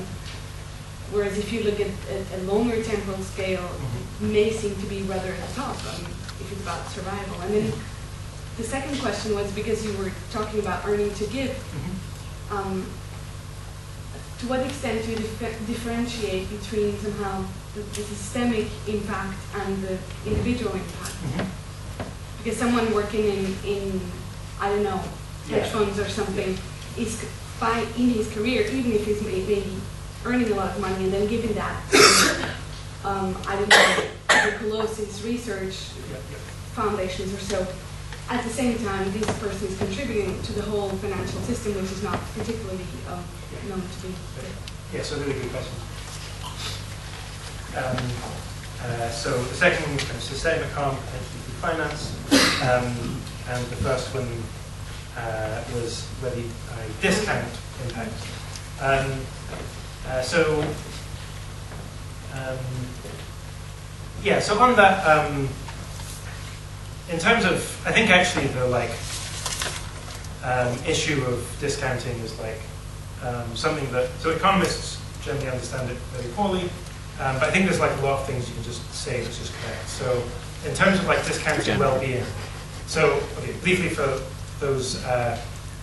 whereas if you look at a longer temporal scale, it may seem to be rather at the top, if it's about survival. And then the second question was, because you were talking about earning to give, to what extent do you differentiate between somehow the systemic impact and the individual impact? Because someone working in I don't know, hedge funds or something, is in his career, even if he's maybe earning a lot of money and then giving that I don't know, tuberculosis research foundations or so, at the same time, this person is contributing to the whole financial system, which is not particularly known to be. Yeah, so really good question. So the second one was systemic harm potentially through finance, and the first one was whether I discount impact. So on that. In terms of, I think actually the issue of discounting is like something that, so economists generally understand it very poorly, but I think there's like a lot of things you can just say that's just correct. So in terms of like discounting well-being, so okay, briefly for those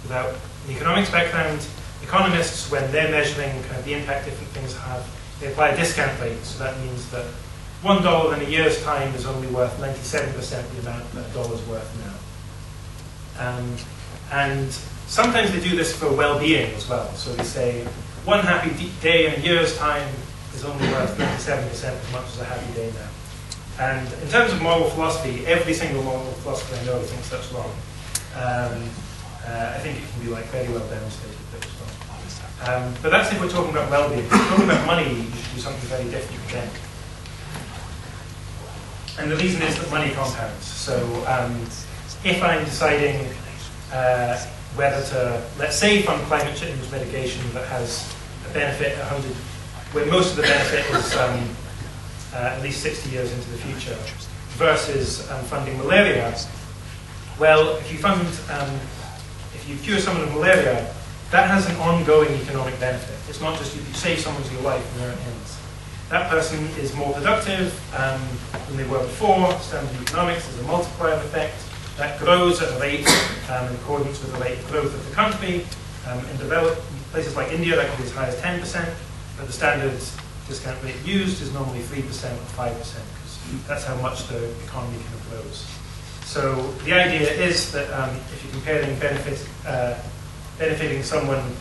without an economics background, economists, when they're measuring kind of the impact different things have, they apply a discount rate. So that means that $1 in a year's time is only worth 97% the amount that a dollar's worth now. And sometimes they do this for well-being as well. So they say, one happy day in a year's time is only worth 97% as much as a happy day now. And in terms of moral philosophy, every single moral philosopher I know thinks that's wrong. I think it can be like very well demonstrated that it's wrong. But that's if we're talking about well-being. If we're talking about money, you should do something very different then. And the reason is that money compounds. So if I'm deciding whether to, let's say, fund climate change mitigation that has a benefit 100, where most of the benefit is at least 60 years into the future, versus funding malaria, well, if you cure someone of malaria, that has an ongoing economic benefit. It's not just you save someone's life and there it ends. That person is more productive than they were before. Standard economics is a multiplier effect. that grows at a rate in accordance with the rate of growth of the country. In developed places like India, that can be as high as 10%, but the standard discount rate used is normally 3% or 5%, because that's how much the economy kind of grows. So the idea is that if you're comparing benefiting someone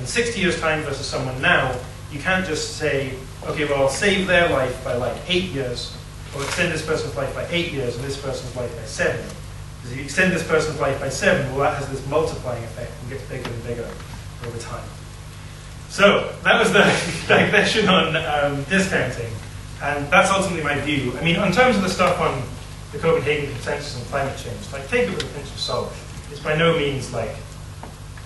in 60 years' time versus someone now, you can't just say, okay, well, I'll save their life by like 8 years, or extend this person's life by 8 years and this person's life by 7. Because if you extend this person's life by 7, well, that has this multiplying effect and gets bigger and bigger over time. So that was the digression on discounting, and that's ultimately my view. I mean, in terms of the stuff on the Copenhagen Consensus on climate change, like, take it with a pinch of salt. It's by no means like,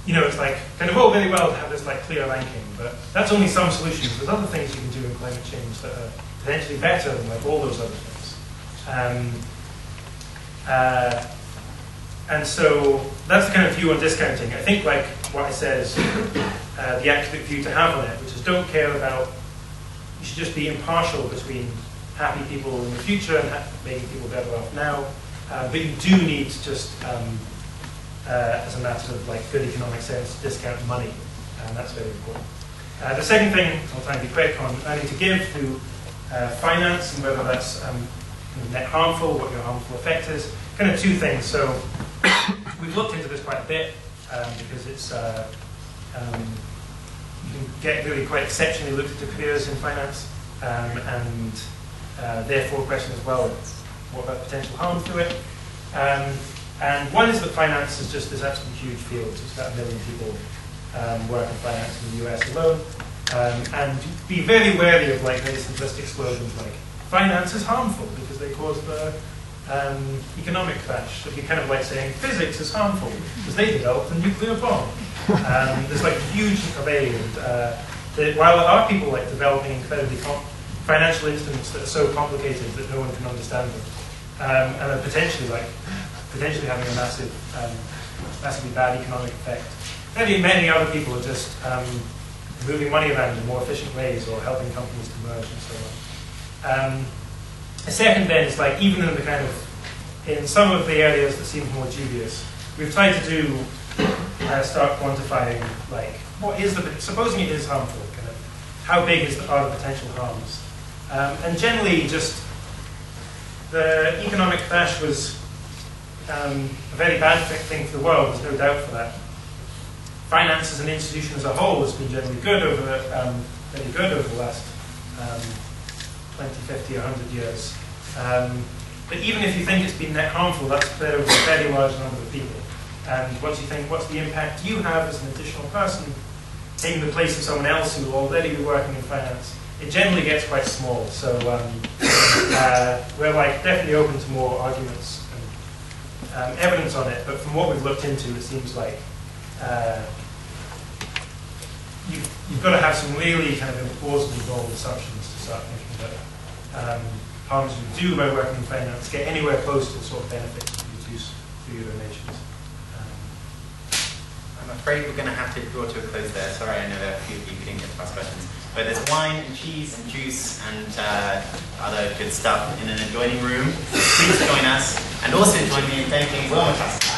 you know, it's like kind of all very well to have this like clear ranking, but that's only some solutions. There's other things you can do in climate change that are potentially better than like all those other things. And so that's the kind of view on discounting. I think like what I said is the accurate view to have on it, which is don't care about, you should just be impartial between happy people in the future and making people better off now. But you do need to just, as a matter of like good economic sense, discount money, and that's very important. The second thing, I'll try and be quick, on earning to give through finance, and whether that's net harmful, what your harmful effect is. Kind of two things. So we've looked into this quite a bit because it's you can get really quite exceptionally lucrative careers in finance, and therefore a question as well, what about potential harm to it? And one is that finance is just this absolutely huge field. It's about 1 million people work in finance in the US alone. And be very wary of like very simplistic slogans like finance is harmful because they cause the economic crash. So it'd be kind of like saying physics is harmful because they developed a nuclear bomb. There's like huge array, and while there are people like developing incredibly financial instruments that are so complicated that no one can understand them, and are potentially having a massively bad economic effect. Maybe many other people are just moving money around in more efficient ways or helping companies to merge and so on. A second then is like, even in the kind of, in some of the areas that seem more dubious, we've tried to do, start quantifying like, what is the, supposing it is harmful, kind of, how big are the potential harms? And generally just, the economic crash was a very bad thing for the world, there's no doubt for that. Finance as an institution as a whole has been generally good over the last 20, 50, 100 years. But even if you think it's been net harmful, that's spread over a very large number of people. And once you think, what's the impact you have as an additional person, taking the place of someone else who will already be working in finance, it generally gets quite small. So we're like definitely open to more arguments and evidence on it. But from what we've looked into, it seems like you've got to have some really kind of implausibly bold assumptions to start thinking that harms you do by working in finance get anywhere close to the sort of benefits you produce through your donations. I'm afraid we're going to have to draw to a close there. Sorry, I know there are a few of you who didn't get to ask questions. But there's wine and cheese and juice and other good stuff in an adjoining room. Please join us. And also join me in thanking William MacAskill.